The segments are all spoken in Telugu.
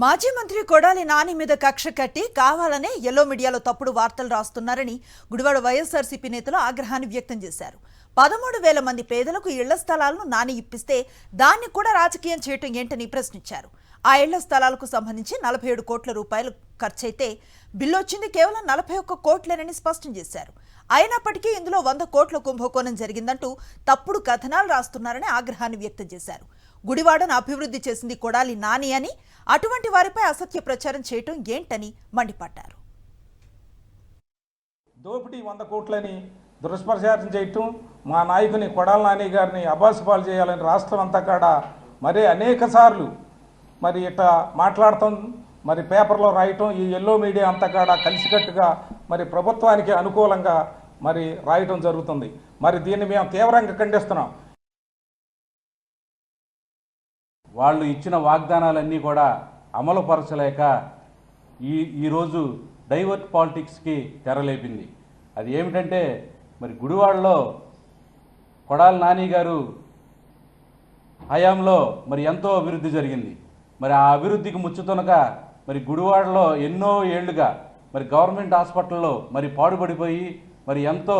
మాజీ మంత్రి కొడాలి నాని మీద కక్ష కట్టి కావాలనే ఎల్లో మీడియాలో తప్పుడు వార్తలు రాస్తున్నారని గుడివాడ వైఎస్ఆర్సీపీ నేతలు ఆగ్రహాన్ని వ్యక్తం చేశారు. 13,000 మంది పేదలకు ఇళ్ల స్థలాలను నాని ఇప్పిస్తే దాన్ని కూడా రాజకీయం చేయటం ఏంటని ప్రశ్నించారు. ఆ ఇళ్ల స్థలాలకు సంబంధించి 47 కోట్ల రూపాయలు ఖర్చయితే బిల్లొచ్చింది కేవలం 41 కోట్లేనని స్పష్టం చేశారు. అయినప్పటికీ ఇందులో 100 కోట్ల కుంభకోణం జరిగిందంటూ తప్పుడు కథనాలు రాస్తున్నారని ఆగ్రహాన్ని వ్యక్తం చేశారు. గుడివాడను అభివృద్ధి చేసింది కొడాలి నాని అని, అటువంటి వారిపై అసత్య ప్రచారం చేయటం ఏంటని మండిపడ్డారు. దోపిడీ 100 కోట్లని దుష్ప్రచారం చేయటం, మా నాయకుని కొడాలి నాని గారిని అబాసుపాలు చేయాలని రాష్ట్రం అంతా కాడ మరి అనేక సార్లు మరి ఇట్లా మాట్లాడటం, మరి పేపర్లో రాయటం, ఈ ఎల్లో మీడియా అంతా కాడ కలిసికట్టుగా మరి ప్రభుత్వానికి అనుకూలంగా మరి రాయటం జరుగుతుంది. మరి దీన్ని మేము తీవ్రంగా ఖండిస్తున్నాం. వాళ్ళు ఇచ్చిన వాగ్దానాలన్నీ కూడా అమలుపరచలేక ఈరోజు డైవర్ట్ పాలిటిక్స్కి తెరలేపింది. అది ఏమిటంటే మరి గుడివాడలో కొడాలి నాని గారు హయాంలో మరి ఎంతో అభివృద్ధి జరిగింది. మరి ఆ అభివృద్ధికి ముచ్చుతునక మరి గుడివాడలో ఎన్నో ఏళ్లుగా మరి గవర్నమెంట్ హాస్పిటల్లో మరి పాడుపడిపోయి మరి ఎంతో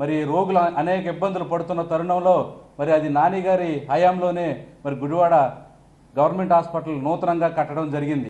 మరి రోగులు అనేక ఇబ్బందులు పడుతున్న తరుణంలో మరి అది నాని గారి హయాంలోనే మరి గుడివాడ గవర్నమెంట్ హాస్పిటల్ నూతనంగా కట్టడం జరిగింది.